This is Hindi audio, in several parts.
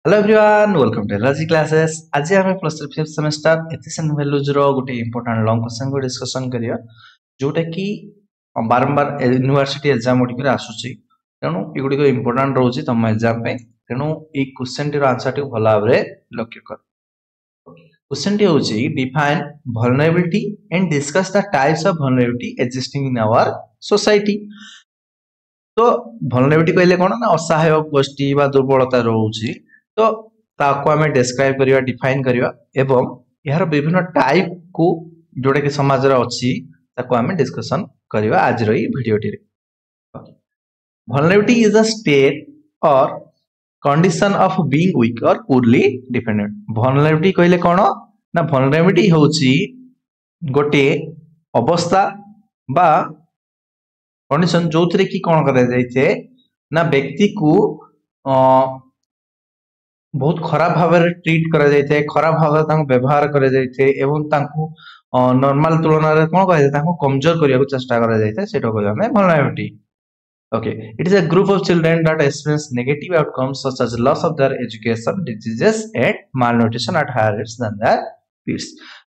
Hello everyone welcome to allergy classes. आज आम plus three fifth semester ethics and values रो गोटे इंपोर्टेंट लॉन्ग क्वेश्चन को डिस्कशन करिया जोटा कि बारंबार यूनिवर्सिटी एग्जाम गुडी आसुची तेणु ये गुडी इंपोर्टेंट रोची तुम एग्जाम पे तेणु ये क्वेश्चन टी आंसर टी भल भाव लक्ष्य कर। क्वेश्चन टी होची define vulnerability and discuss the types of vulnerability existing in our society। तो vulnerability कहले कोन ना असहाय गोष्ठी बा दुर्बलता रोची तो ताको आमे डिस्क्राइब करिवा डिफाइन करिवा एवं यार विभिन्न टाइप को जोडे कि समाज रे अछि ताको आमे डिस्कशन करिवा आज रही वीडियो टी रे। vulnerability is a state or condition of being weak or poorly dependent। vulnerability कहले कोन ना vulnerability होची गोटे अवस्था बा कंडीशन जोथरे की कोन करा जायते ना व्यक्ति को बहुत खराब भाव में ट्रीट करा जायते खराब भाव में व्यवहार करा जायते एवं तांको नॉर्मल तुलना रे कोन कह जायते तांको कमजोर करिया को चेष्टा करा जायते सेटा कहबा हमें vulnerability। okay, it is a group of children that experience negative outcomes such as loss of their education, diseases and malnutrition at higher rates than their peers।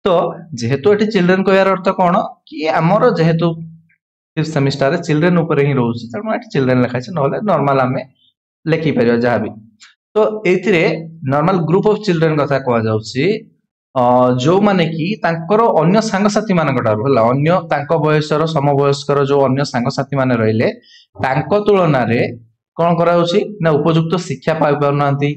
तो जेहेतु एटी चिल्ड्रन को यार अर्थ कोन कि हमरो जेहेतु फिफ्थ सेमेस्टर रे चिल्ड्रन ऊपर ही रहउछि त एटी चिल्ड्रन लिखा छै नहले नॉर्मल हमें लिखि परियो जहा भी। तो एथिरे नॉर्मल ग्रुप ऑफ चिल्ड्रन कथा कहा जाउछि जो माने कि तांकर अन्य सांग साथी मानकटार होला अन्य तांको बयसर समवयस्कर जो अन्य सांग साथी माने रहिले तांको तुलना रे कोन करा होछि ना उपयुक्त शिक्षा पाइ पाउनांती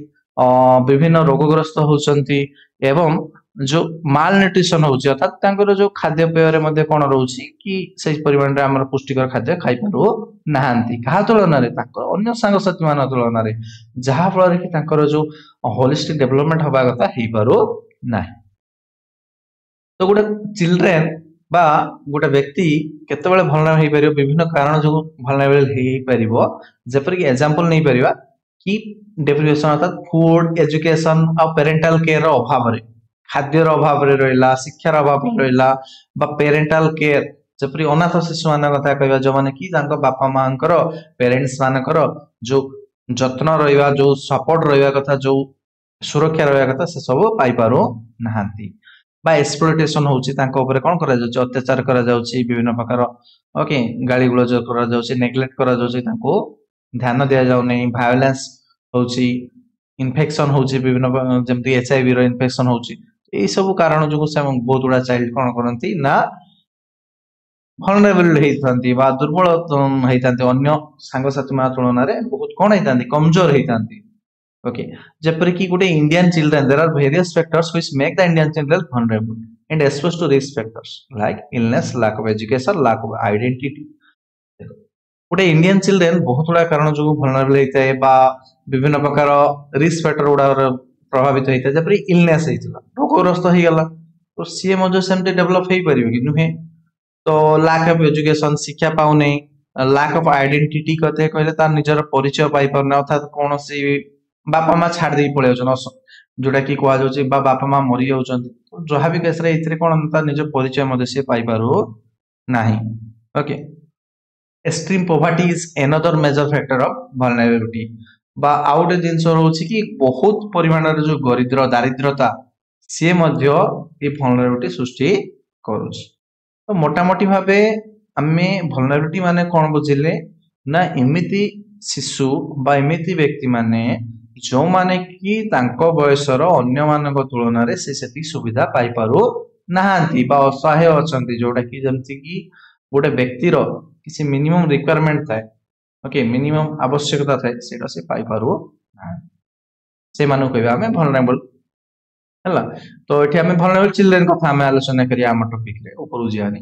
विभिन्न रोगग्रस्त होचंती एवं जो माल न्यूट्रिशन होछि अर्थात तांकर जो खाद्य पेय रे मध्ये कोन रहउछि कि सही परिमाण रे हमर पुष्टिकर खाद्य खाइ पारो नाहांती कहा तुलना रे तांकर अन्य सांग साथी मान तुलना रे जहा फल रे कि तांकर जो होलिस्टिक डेवलपमेंट हबा कथा हेइ पारो नाही। तो गोटे चिल्ड्रेन बा गोटे व्यक्ति केतेबेले vulnerable हेइ परियो विभिन्न कारण जो vulnerable हेइ परिबो जेपर कि एग्जांपल नै परिबा कि डेप्रिवेशन अर्थात फूड एजुकेशन और पेरेंटल केयर रो अभाव रे खाद्यर अभाव रे रहिला शिक्षार अभाव रे रहिला बा पेरेंटल केयर जेपरि अनाथ शिशु मान कथा कहबा जो माने कि तांको बापा मांकर पेरेंट्स मानकर जो जत्न रहिबा जो सपोर्ट रहिबा कथा जो सुरक्षा रहिबा कथा से सब पाइ पारो नाहांती बा एक्सप्लॉयटेशन होची तांको ऊपर कोन करा जाउची अत्याचार करा जाउची विभिन्न प्रकार ओके गाली गुलज करा जाउची नेग्लेक्ट करा जाउची तांको ध्यान दिया जाउ नै वायलेंस होची इन्फेक्शन होची विभिन्न जेमति एचआईवी रो इन्फेक्शन होची ए सब कारण जो से बहुत गुडा चाइल्ड कोन करंती ना vulnerable हेइथांती बा दुर्बल हेइथांती अन्य सांग साथी मा तुलना रे बहुत कोन हेइथांती कमजोर हेइथांती। ओके जेपर कि गुटे Indian children there are various factors which make the Indian children vulnerable and exposed to risk factors like illness, lack of education, lack of identity। Gute Indian children बहुत गुडा कारण जो vulnerable हेइताय बा विभिन्न प्रकार रिस्क फैक्टर गुडा प्रभावित हेइताय जेपर इलनेस हेइतला रोगग्रस्त हेइ गेला तो सीए मजो सेमते डेवलप हेइ परिबे कि नुहे। तो लैक ऑफ एजुकेशन शिक्षा पाउ नै लैक ऑफ आइडेंटिटी कथे कहले तार निजर परिचय पाइ परना अर्थात कोनोसी बापा मा छाड़ दे पळे होछन जोटा कि कोआ जोची बा बापा मा मरि जाउछन जहा भी केस रे इतरे कोन तार निज परिचय मध्ये से पाइ पारो नाही। Okay extreme poverty is another major factor of vulnerability बा आउट जिंस रहउछि कि बहुत परिमाण रे जो गरिद्र दारिद्रता से मध्य ए vulnerability सृष्टि करूछि। तो मोटा मोटी भाबे आमे vulnerability माने कोन बुझिले ना एमिति शिशु बा एमिति व्यक्ति माने जो माने कि तांको बयसर अन्य मानक तुलना रे से सेति सुविधा पाइ पारो नाहांती बा असहाय अछंती जोटा कि जेमति कि गोटे व्यक्ति रो किसी मिनिमम रिक्वायरमेंट थाए ओके मिनिमम आवश्यकता थाए सेटा से पाइ पारो ना से मानु कहबा हमें vulnerable हला। तो एठी हमें vulnerable children कथा हमें आलोचना करिया हम टॉपिक रे ऊपर उजियानी।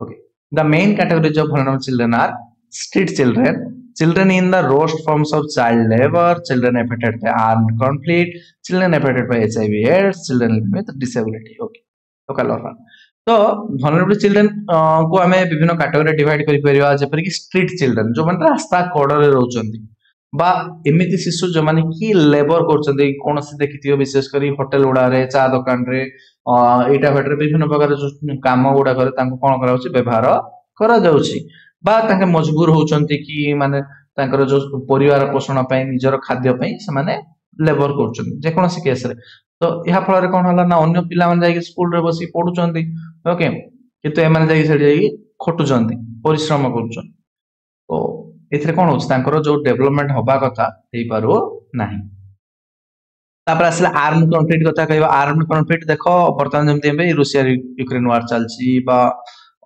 Okay the main categories of vulnerable children are street children, children in the worst forms of child labor, children affected by armed conflict, children affected by HIV AIDS, children with disability। Okay local orphan तो vulnerable children को हमें विभिन्न कैटेगरी डिवाइड करि परिबा जेपर कि स्ट्रीट चिल्ड्रन जो माने रास्ता कोडर रे रहउचंती बा एमिति शिशु जो माने कि लेबर करचंती कोनसे देखिथियो विशेष करी होटल उडा रे चा दुकान रे एटा भेटरे विभिन्न प्रकार जो काम उडा करे तांको कोन करा होची व्यवहार करा जाउची बा तांके मजबूर होचंती कि माने तांकर जो परिवार पोषण पई निजर खाद्य पई से माने लेबर कर जेकोसी केस रे तो या फल कौन है ना अन्य पिला स्कूल रे बसी पढ़ुंट ओके किंतु एमाने जाई खटुचंती परिश्रम करुचंती तो एथिरे कौन होछि जो डेवलपमेंट हवा कथा हेई पारो नाही तापर आसला आर्म कॉन्फ्लिक्ट कथा कहबा आर्म कॉन्फ्लिक्ट देखो वर्तमान जमते एबे रूसिया यूक्रेन वार चलछि बा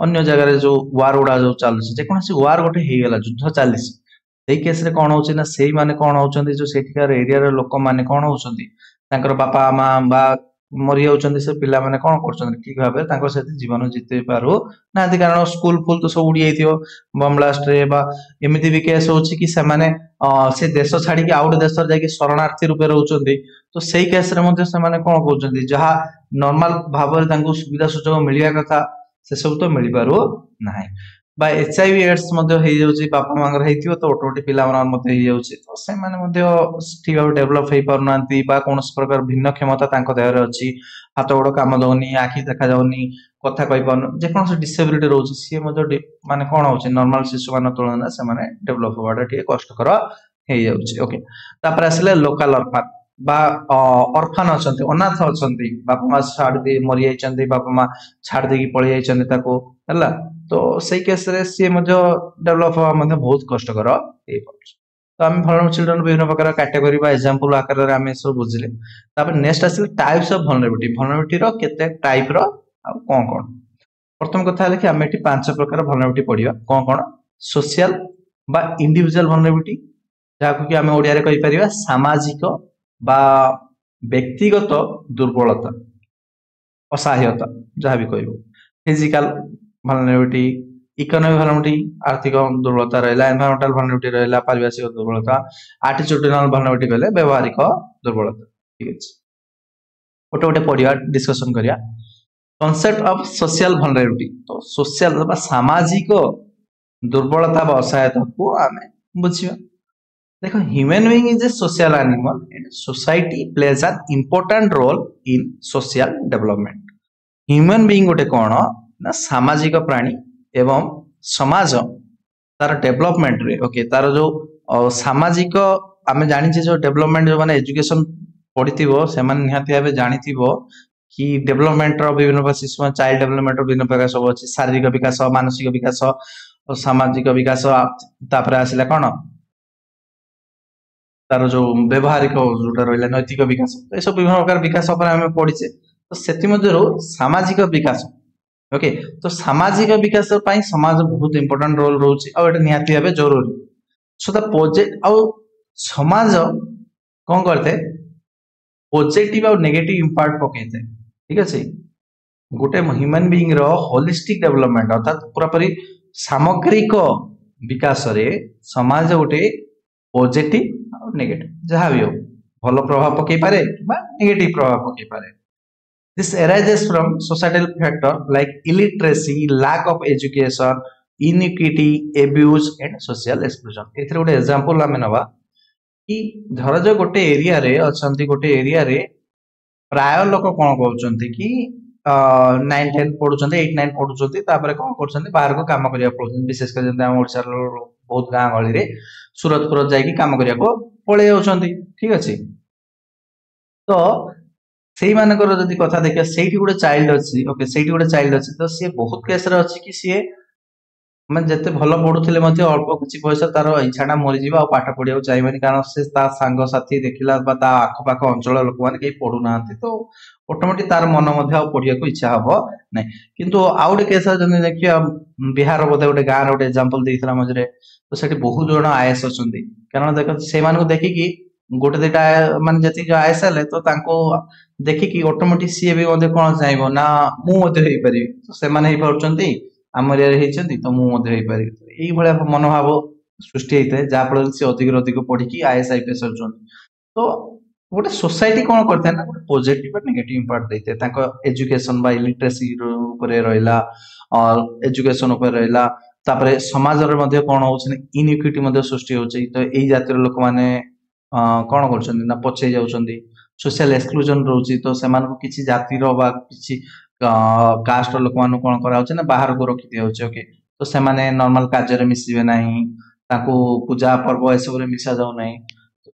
अन्य जगह रे जो वार उडा जो चलछि जे कोनसी वार गोटे हे गेला युद्ध चलिछि सेई केस रे कोन होछि ना सेई माने कोन होचंदी जो सेठिकार एरिया रे लोक माने कोन होचंदी तांकर बापा मां बा मरि जाउचंदी से पिला माने कोन करचंदी ठीक भाबे तांकर सेति जीवन जीते पारो नांती कारण स्कूल फुल तो सब उड़ी जाइथियो बम ब्लास्ट रे बा एमिति भी केस होछि कि से माने से देश छाड़ी के आउट देश जाके शरणार्थी रूपे रहउचंदी तो सेई केस रे मध्ये से माने कोन करचंदी जहा नॉर्मल भाबरे तांको सुविधा सुजोग मिलिया कथा से सब तो मिल पारो नाही बा एचआईवी एड्स मध्ये हे जाउची बापा मांगर हेतियो तो ओटोटी पिला मन मध्ये हे जाउची तो से माने मध्ये ठीक भाबे डेवलप हे परनांती बा कोनस प्रकार भिन्न क्षमता तांको देहरे अछि हाथ गोड़ काम दउनी आखि देखा जाउनी कथा कहि पाउन जे कोनस डिसेबिलिटी रहउची से मध्ये माने कोन होउची नॉर्मल शिशु मान तुलना से माने डेवलप होवाटा ठीक कष्टकर हे जाउची ओके तापर आसले लोकल ऑर्फन बा ऑर्फन अछंती अनाथ अछंती बापा मा छाड़ दे मरि जाइचंती बापा मा छाड़ देकी पळि जाइचंती ताको हला तो सही केस रे सी डेवलप हवा बहुत कष्टकर हे पड़छ तो आम भलनरेबल चिल्ड्रन विभिन्न प्रकार कैटेगरी बा एग्जांपल आकार रे आमे सब बुझिले तापर नेक्स्ट आसिल टाइप्स ऑफ वल्नरेबिलिटी रो केते टाइप रो आ कोन कोन प्रथम कथा है कि आमे एठी पांच प्रकार वल्नरेबिलिटी पढिबा कोन कोन सोशल बा इंडिविजुअल वल्नरेबिलिटी जाको कि आमे ओडिया रे कहि परिबा सामाजिक बा व्यक्तिगत दुर्बलता असहायता जहाँ भी कहबो फिजिकल वल्नरेबिलिटी इकोनॉमिक वल्नरेबिलिटी आर्थिक दुर्बलता रहला एनवायरमेंटल वल्नरेबिलिटी रहला पारिभाषिक दुर्बलता एटिट्यूडिनल वल्नरेबिलिटी कहले व्यवहारिक दुर्बलता ठीक अछि ओटे ओटे पढिया डिस्कशन करिया कांसेप्ट ऑफ सोशल वल्नरेबिलिटी तो सोशल बा सामाजिक दुर्बलता बा असहायता को आमे बुझिया देखो human being is a social animal and society plays an important role in social development human being गोटे कोन ना सामाजिक प्राणी एवं समाज तार डेवलपमेंट रे ओके तार जो सामाजिक आमे जानि जे जो डेवलपमेंट जो माने एजुकेशन पढिथिबो से माने निहाती भाबे जानिथिबो कि डेवलपमेंट रो विभिन्न प्रकार शिशु चाइल्ड डेवलपमेंट रो विभिन्न प्रकार सब अछि शारीरिक विकास मानसिक विकास और सामाजिक विकास तापर आसिला कोन तार जो व्यवहारिक जोटा रहला नैतिक विकास ए सब विभिन्न प्रकार विकास पर हमें पढिचे तो सेति मध्यरो सामाजिक विकास ओके तो सामाजिक विकास पई समाज बहुत इंपोर्टेंट रोल रहउची आ एटा निहाती भाबे जरूरी सो द प्रोजेक्ट आ समाज कोन करते पॉजिटिव और नेगेटिव इंपैक्ट पकेते ठीक अछि गोटे ह्यूमन बीइंग रो होलिस्टिक डेवलपमेंट अर्थात पूरा परी सामग्रिक विकास रे समाज गोटे पॉजिटिव और नेगेटिव जहाँ भी हो भलो प्रभाव पकई पारे बा नेगेटिव प्रभाव पकई पारे this arises from societal factor like illiteracy lack of education inequity abuse and social exclusion एथरे गोटे एग्जांपल आमे नबा कि धर जो गोटे एरिया रे अछंती गोटे एरिया रे प्राय लोक कोन कहउचंती कि 9 10 पढुचंती 8 9 पढुचंती तापर कोन करचंती बाहर को काम करिया पडुचंती विशेष कर जंते हम ओडिसा बहुत गां गळी रे सूरतपुर जाई कि काम करिया को पळे जाउचंती ठीक अछि तो सेही मानकर जदि कथा देखिया सेठी गोटे चाइल्ड अछि ओके सेठी गोटे चाइल्ड अछि तो से बहुत केस रे अछि कि से मैं जते भलो पढुथिले मध्ये अल्प किछि पैसा तार इच्छाटा मरि जीवा आ पाठ पढिया चाहिबनी कारण से ता संग साथी देखिला बा ता आख पाख अंचल लोक माने के पढु नांती तो ऑटोमेटिक तार मन मध्ये आ पढिया को इच्छा हबो नै किंतु आउडे केस जने देखिया बिहार बोधे गोटे गां गोटे एग्जांपल देइथला मजरे तो सेठी बहुत जण आईएएस अछंती कारण देख से मानको देखि कि गोटे देटा माने जति जो आईएएस ले तो तांको देखि कि ऑटोमेटिक सीए भी मध्ये कोन चाहबो ना मु मध्ये हेइ पारि तो से माने हेइ परचंती आमर एरिया हेइचंती तो मु मध्ये हेइ पारि एई भले मनोभाव सृष्टि हेइते जा फल से अधिक अधिक पढि कि आईएएस आईपीएस होचंती तो गोटे सोसाइटी कोन करते ना गोटे पॉजिटिव और नेगेटिव इंपैक्ट देते तांको एजुकेशन बा लिटरेसी ऊपर रहला और एजुकेशन ऊपर रहला तापरे समाज रे मध्ये कोन होउछ इनइक्विटी मध्ये सृष्टि होउछ तो एई जातिर लोक माने कोन करछंती ना पछे जाउछंती सोशल एक्सक्लूजन रहउची तो सेमान को किछि जाति रो बा किछि कास्ट लोक मान कोन करा होछ ना बाहर को रखि दिया होछ ओके तो सेमाने नॉर्मल कार्य रे मिसिबे नाही ताको पूजा पर्व ए सब रे मिसा जाउ नाही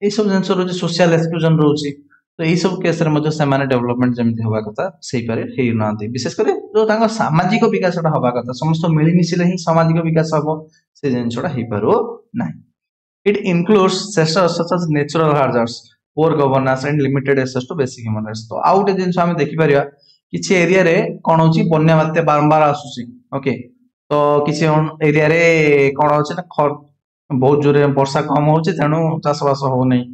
ये सब जिनस रोचे सोशल एक्सक्लूजन रोचे तो यही सब केस रे मध्य सेमाने डेवलपमेंट जमिति होबा कथा सेही पारे हेइ नांती विशेष करे जो तांका सामाजिक विकासटा होबा कथा समस्त मिली मिसिले ही सामाजिक विकास हबो से जिनसटा हेइ पारो नाही it includes sectors such as natural hazards poor governance and limited access to basic human rights तो आउट जिनस हम देखि परिया किछि एरिया रे कोन होची बन्या बात्या बारंबार आसुची ओके तो किछि एरिया रे कोन होची ना बहुत जोरे वर्षा कम होची तेणु चाष बास हो नहीं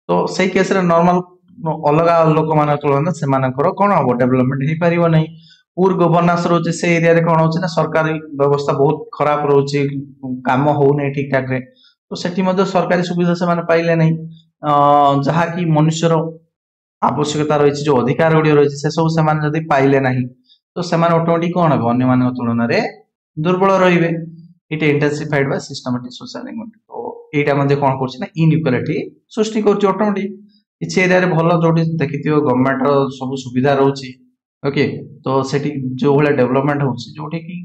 तो सही केस रे नॉर्मल अलगा लोक मान तुलन से मानकर कोन हो डेवलपमेंट हे परिबो नहीं पूर गवर्नेंस रोचे से एरिया रे कोन होची ना सरकारी व्यवस्था बहुत खराब रोची काम हो नहीं ठीक ठाक रे तो सेठी मध्ये सरकारी सुविधा से माने पाइले नहीं जहा कि मनुष्यर आवश्यकता रही जो अधिकार गुड़ी रही से सब से माने जदी पाइले नहीं तो से माने ऑटोमेटिक कोन हो अन्य मान तुलन रे दुर्बल रहिबे it intensified by systematic social inequality तो एटा मध्ये कोन करछि ना इनइक्वालिटी सृष्टि करछि ऑटोमेटिक किछि एरिया रे भलो जोटी देखिथियो गवर्नमेंट रो सब सुविधा रहउछि ओके तो सेठी जो भले डेवलपमेंट होछि जोटी कि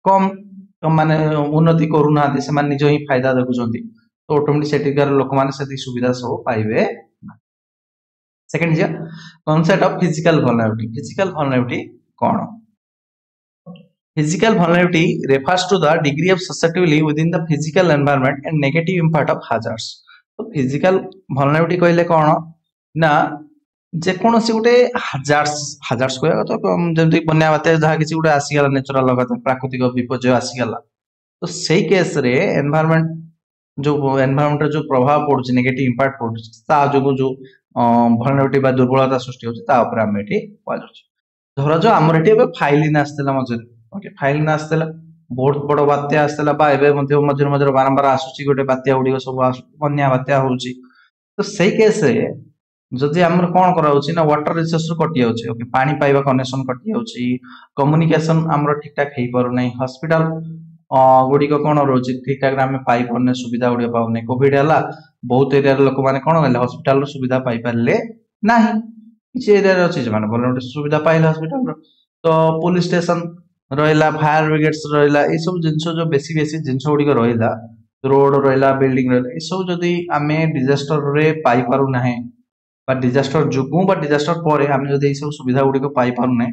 कम माने उन्नति करूना से माने निज ही फायदा देखुछंती तो ऑटोमेटिक सेठिकार लोक माने सेठी सुविधा सब पाइबे सेकंड जे कांसेप्ट ऑफ फिजिकल वल्नरेबिलिटी कोन Physical vulnerability refers to the degree of susceptibility within the physical environment and negative impact of hazards. तो physical vulnerability कहले कोन ना जे कोनोसी गुटे hazards कहया तो जेमति बन्या बाते जहा किछि गुटे आसी गला नेचुरल लगत प्राकृतिक विपର୍ଯ୍यय आसी गला तो सेही केस रे एनवायरनमेंट जो प्रभाव पड़ुछि नेगेटिव इंपैक्ट पड़ुछि ता जो vulnerability बा दुर्बलता सृष्टि होछि ता ऊपर हम एठी पाजछि धरा जो हमर एठी फाइलिन आस्तेला मझरे ओके फाइल आसला बहुत बड़ बात्या आसला बा एबे मध्य मझर मझर बारंबार आसुची गोटे बात्या गुडी सब बन्या बात्या होउची तो सही केस रे जदि हमर कोन करा होउची ना वाटर रिसोर्स कटि जाउची ओके पानी पाइबा कनेक्शन कटि जाउची कम्युनिकेशन हमर ठीक ठाक हेई पारो नै हॉस्पिटल गुडी को कोन रहउची ठीक ठाक हम पाइ परने सुविधा गुडी पाउ नै कोविड हला बहुत एरिया लोक माने कोन गले हॉस्पिटल रो सुविधा पाइ परले नाही किछ एरिया रो अछि माने बोल सुविधा पाइले हॉस्पिटल रो तो पुलिस स्टेशन रहिला फायर ब्रिगेड्स रहिला ए सब जिंसो जो बेसी जिंसो गुडी रहिला रोड रहिला बिल्डिंग रहिला ए सब जदी आमे डिजास्टर रे पाई पारु नाही बा डिजास्टर जुगु बा डिजास्टर परे आमे जदी ए सब सुविधा गुडी को पाई पारु नाही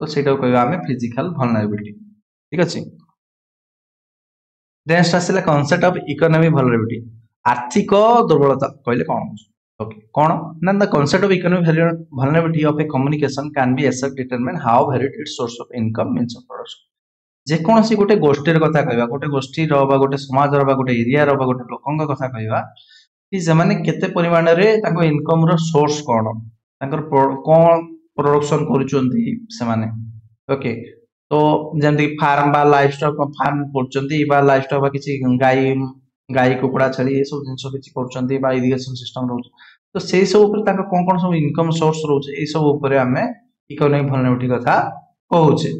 तो सेटा कहबा आमे फिजिकल वल्नरेबिलिटी ठीक अछि नेक्स्ट आसिला कांसेप्ट ऑफ इकोनॉमिक वल्नरेबिलिटी आर्थिक दुर्बलता कहले कोन ओके कोन ना the concept of economic vulnerability of a communication can be assessed determine how varied its source of income means of production जे कोनसी गोटे गोष्ठीर कथा कहबा गोटे गोष्ठी रो बा गोटे समाज रो बा गोटे एरिया रो बा गोटे लोकंग कथा कहबा कि जे माने केते परिमाण रे ताको इनकम रो सोर्स कोन ताकर कोन प्रोडक्शन करूचंती से माने ओके तो जेंति फार्म बा लाइफ स्टॉक फार्म करचंती बा लाइफ स्टॉक बा किछि गाई कुकुड़ा छली ए सब जिंसो किछि करचंती बा इरिगेशन सिस्टम रहउछ तो सेई सब ऊपर ताको कोन सब इनकम सोर्स रहउछ ए सब ऊपर हमें इकोनॉमिक वल्नरेबिलिटी कथा कहउछे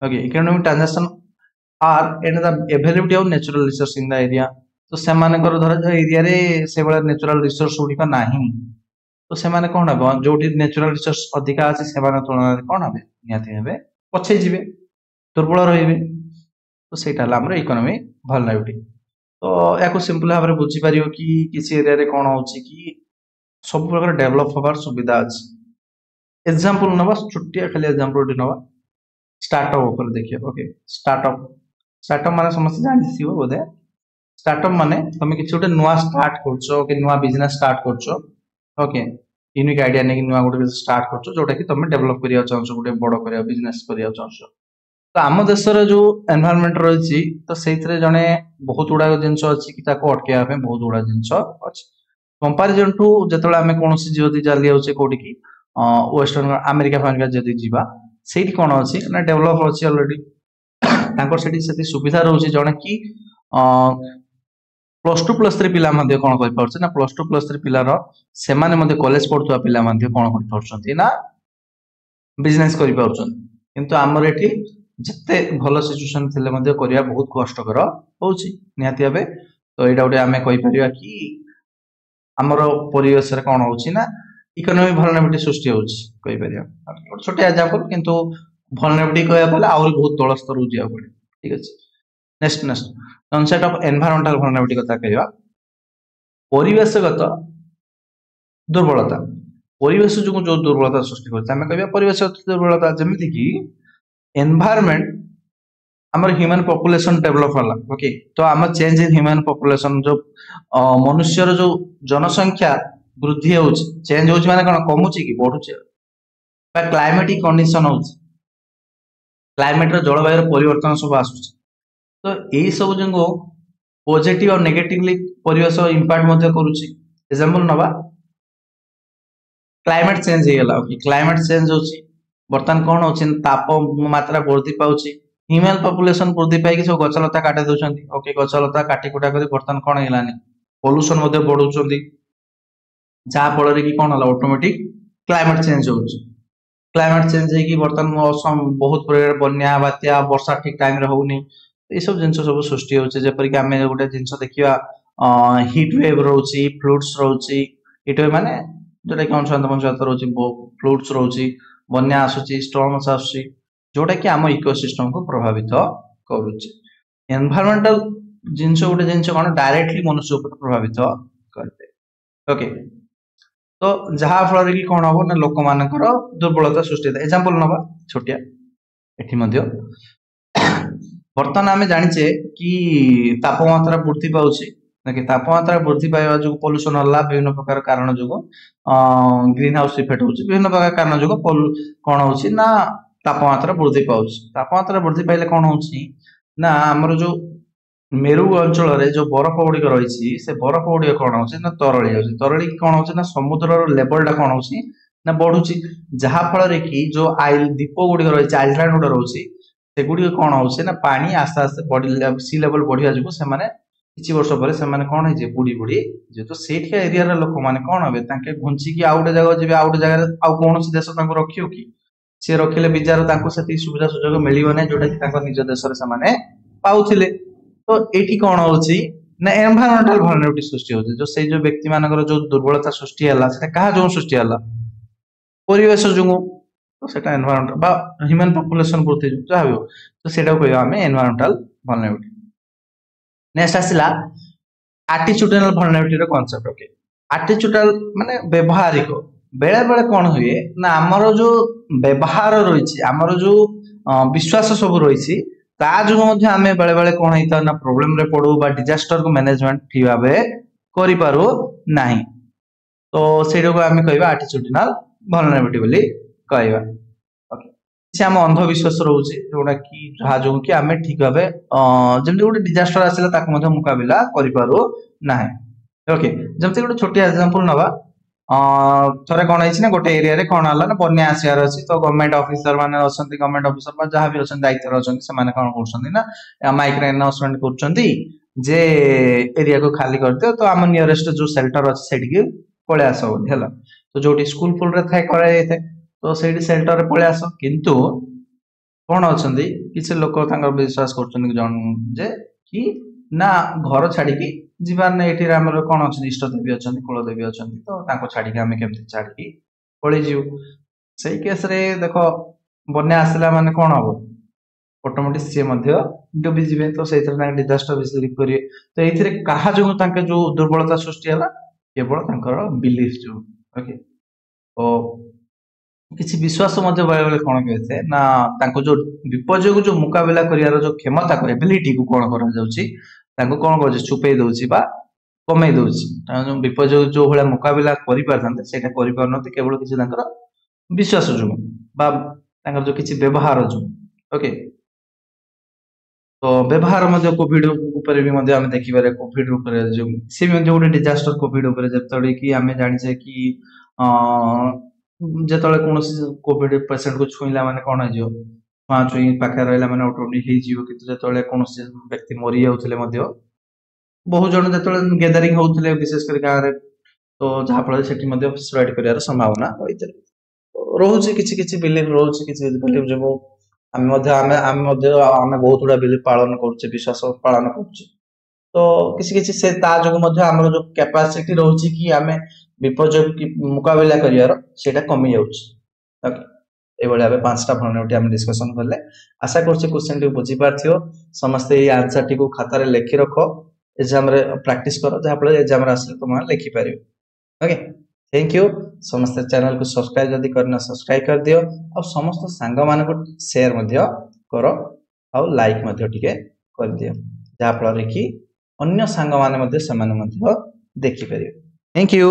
okay economic transaction are and the availability of natural resource in the area तो से माने कर धर जो एरिया रे से बडा नेचुरल रिसोर्स गुडी का नाही तो से माने कोन हबो जोटी नेचुरल रिसोर्स अधिका अछि से माने तुलना कोन हबे नियाते हेबे पछे जिवे दुर्बल रहिबे तो सेटा हला हमर इकोनॉमिक वल्नरेबिलिटी तो याको सिंपल भाबरे बुझी पारियो कि किसी एरिया रे कोन होछि कि सब प्रकार डेवलप होबार सुविधा अछि एग्जांपल नबा छुट्टिया खाली एग्जांपल डी नबा स्टार्टअप ऊपर देखिए ओके स्टार्टअप माने समस्त जानि छियो बोधे स्टार्टअप माने तुम किछि गोटे नुवा स्टार्ट करछो कि नुवा बिजनेस स्टार्ट करछो ओके यूनिक आइडिया ने कि नुवा गोटे स्टार्ट करछो जोटा कि तुम डेवलप करिया चाहछो गोटे बड़ करिया बिजनेस करिया चाहछो तो आम देश रे जो एनवायरनमेंट रही तो सेइथरे जने बहुत गुडा जिंस अछि कि ताको अटकेया पे बहुत गुडा जिंस अछि कंपैरिजन टू जेतले हमें कोनोसी जदी जाली होचे कोडी कि वेस्टर्न अमेरिका फांगा जदी जीवा सेठी कोन अछि ना डेवलप अछि ऑलरेडी तांकर सेठी सुविधा रहउछि जने कि +2 +3 पिला मध्ये कोन कहि परछ ना +2 +3 पिला रो से माने मध्ये कॉलेज पढुवा पिला मध्ये कोन कहि परछंती ना बिजनेस करि परछन किंतु हमर एठी जते भलो सिचुएशन थिले मध्ये करिया बहुत कष्टकर होउछि निहाती भाबे तो एटा उडे हमें कहि परिया कि हमर परिवेश रे कोन होउछि ना इकोनॉमिक वल्नरेबिलिटी सृष्टि होउछि कहि परिया छोटे एग्जांपल किंतु वल्नरेबिलिटी कहया पले और बहुत तळ स्तर उजिया पड़े ठीक अछि next concept of environmental vulnerability कथा कहया परिवेशगत दुर्बलता परिवेश जो जो दुर्बलता सृष्टि करते आम कह परिवेश दुर्बलता जमीती कि एनवायरमेंट आमर ह्यूमन पॉपुलेशन डेवलप होला ओके तो आम चेंज इन ह्यूमन पॉपुलेशन जो मनुष्यर जो जनसंख्या वृद्धि हो चेंज हो माने कौन कमुची कि बढ़ुचे क्लाइमेटिक कंडीशन हो क्लाइमेट जलवायु परिवर्तन सब आसूँ तो यही सब जो पॉजिटिव और नेगेटिवली परिवेश इंपैक्ट मध्य करूची एग्जांपल नबा क्लाइमेट चेंज हो गला ओके क्लाइमेट चेंज होची बर्तमान कौन होची तापमात्रा वृद्धि पाउची ह्यूमन पॉपुलेशन वृद्धि पाई सब गछलता काटी दउछंती ओके गछलता काटी कुटा करी बर्तमान कौन हेलानी पोल्यूशन मध्य बढ़ुचंती जहा फल कि कौन होला ऑटोमेटिक क्लाइमेट चेंज होची क्लाइमेट चेंज है कि बर्तमान बहुत प्रकार बन्या बात्या वर्षा ठीक टाइम रे होउनी ये सब जिन सब सृष्टि होचे जेपर कि आमे गोटे जिंस देखिबा हीट वेव रोची फ्लूड्स रोची हीट वेव माने जोटा कि अंशांत पंचायत रोची फ्लूड्स रोची बन्या आसुची स्टॉर्म्स आसुची जोटा कि आम इकोसिस्टम को प्रभावित करूची एनवायरमेंटल जिंस गोटे जिंस कोन डायरेक्टली मनुष्य ऊपर प्रभावित करते ओके तो जहा फल कि कौन हम ना लोक मानकर दुर्बलता सृष्टि एग्जांपल नबा छोटिया एठी मध्य बर्तमान आम जानिचे कि तापमात्रा वृद्धि पाउछि कि तापमात्रा वृद्धि पाइबा जो पोल्यूशन होला विभिन्न प्रकार कारण जो ग्रीन हाउस इफेक्ट होछि विभिन्न प्रकार कारण जो कौन होछि ना तापमात्रा वृद्धि पाउछि तापमात्रा वृद्धि पाइले कौन होछि ना हमर जो मेरु अंचल जो बरफ गुड़िक रही से बरफ गुड़िक कौन हो तरली हो तरली कौन हो ना समुद्र लेवल टा कौन हो ना बढ़ुची जहा फल कि जो द्वीप गुड़िक रही आइलैंड गुड़ा रोचे से गुड़िक कौन हो ना पानी आस्ते आस्ते बढ़ सी लेवल बढ़िया जो किसी वर्ष पर से कौन है बुड़ी बुड़ी जेहेतु से एरिया लोक मैंने कौन हे घुंचिकी आउ गोटे जगह जी आउ गोटे जगह आउ कौन देश रखियो कि सी रखिले विजार से सुविधा सुजोग मिलना जोटा कि निज देश से पाउथिले तो एटी कौन होची ना एनवायरमेंटल वल्नरेबिलिटी सृष्टि होची जो से जो व्यक्ति मानकर जो दुर्बलता सृष्टि हला सेटा कहा जो सृष्टि हला परिवेश जो तो सेटा एनवायरमेंटल बा ह्यूमन पॉपुलेशन वृद्धि जो जहा हो तो सेटा को कहबा हमें एनवायरमेंटल वल्नरेबिलिटी नेक्स्ट आसिला एटीट्यूडनल वल्नरेबिलिटी रो कांसेप्ट ओके एटीट्यूडनल माने व्यवहारिक बेले बेले कौन हुए ना हमर जो व्यवहार रही हमर जो विश्वास सब रही ता जो आम बेले बेले कौन होता ना प्रोब्लेम रे पड़ू बा डिजास्टर को मैनेजमेंट ठीक भाव करि पारू नाही तो सेटा को आम कहबा एटीट्यूडनल वल्नरेबिलिटी बोली कहबा ओके से आम अंधविश्वास रोचे जोटा कि जहा जो कि आम ठीक भाव जमती गोटे डिजास्टर आसिला ताको मध्य मुकाबिला करि पारू नाही ओके जमती गोटे छोटी एग्जांपल नबा थरे कौन है गोटे एरिया रे कौन हला ना बन्या आसियार अछि तो गवर्नमेंट ऑफिसर माने अछंती गवर्नमेंट ऑफिसर बा जहा भी अछन दायित्व अछंती से माने कौन करछंती ना माइक रे अनाउंसमेंट करछंती जे एरिया को खाली कर दियो तो आम नियरेस्ट जो शेल्टर अछि सेठी के पळे आसो हला तो जोटी स्कूल फुल रे थाय करे जाय तो सेठी शेल्टर रे पळे आसो किंतु कौन अछंती किछ लोक तांकर विश्वास करछंती जन जे कि ना घर छाड़ी की जीवार ना एठी हमर कोन अछि इष्ट देवी अछंती कुल देवी अछंती तो ताको छाड़ी के हम केमति छाड़ी की पळि जिउ सही केस रे देखो बन्या आसला माने कोन हबो ऑटोमेटिक से मध्य डुबी जिवे तो सेथरे ना डिजास्टर विषय करिए तो एथिरे कहा जो ताके जो दुर्बलता सृष्टि हला केवल तांकर बिलीफ जो ओके तो किसी विश्वास मध्य बेले बेले कौन कहते ना तांको जो विपर्य को जो मुकाबला करियार जो क्षमता को एबिलिटी को कौन करा जाउची तांको कौन कर छुपे दउची बा कमे दउची जो विपर्य जो भला मुकाबला करि पारथांते सेटा करि पारनते केवल किसी तांकर विश्वास जो बा तांकर जो किसी व्यवहार जो ओके तो व्यवहार मध्य कोविड ऊपर भी मध्य हम देखि बारे कोविड ऊपर जो से भी मध्य गोटे डिजास्टर कोविड ऊपर जतले कि हमें जानि छै कि जेतले कोनोसी कोविड पेशेंट को छुइला माने कोन हो छुआ छुई पाखे रहला माने ऑटोमेटिक हे जीव किंतु जेतले कोनोसी व्यक्ति मरि जाउथले मध्य बहुत जन जेतले गैदरिंग होउथले विशेष कर गां रे तो जहा फल सेठी मध्य स्प्रेड करियार संभावना होइतले रोहुची किछि किछि बिलीफ रोहुची किछि बिलीफ जो आम बहुत गुड़ा बिलीफ पालन करछे विश्वास पालन करछे तो किसी किसी से ता जो मध्य हमर जो कैपेसिटी रहउची कि आमे विपर्य मुकाबला करियार सेटा कमी जाउची ओके ए बळे आबे पांचटा वल्नरेबिलिटी हम डिस्कशन करले आशा करछे क्वेश्चन टी बुझी पारथियो समस्त ए आंसर टी को खाता रे लिखि रखो एग्जाम रे प्रैक्टिस करो जहा फल एग्जाम रे आसे तुम लिखि पारियो ओके थैंक यू समस्त चैनल को सब्सक्राइब जदि करना सब्सक्राइब कर दियो और समस्त सांग मान को शेयर मध्य करो और लाइक मध्य टिके कर दियो जहा फल कि अन्य सांग माने मध्य समान मध्य देखि परियो थैंक यू।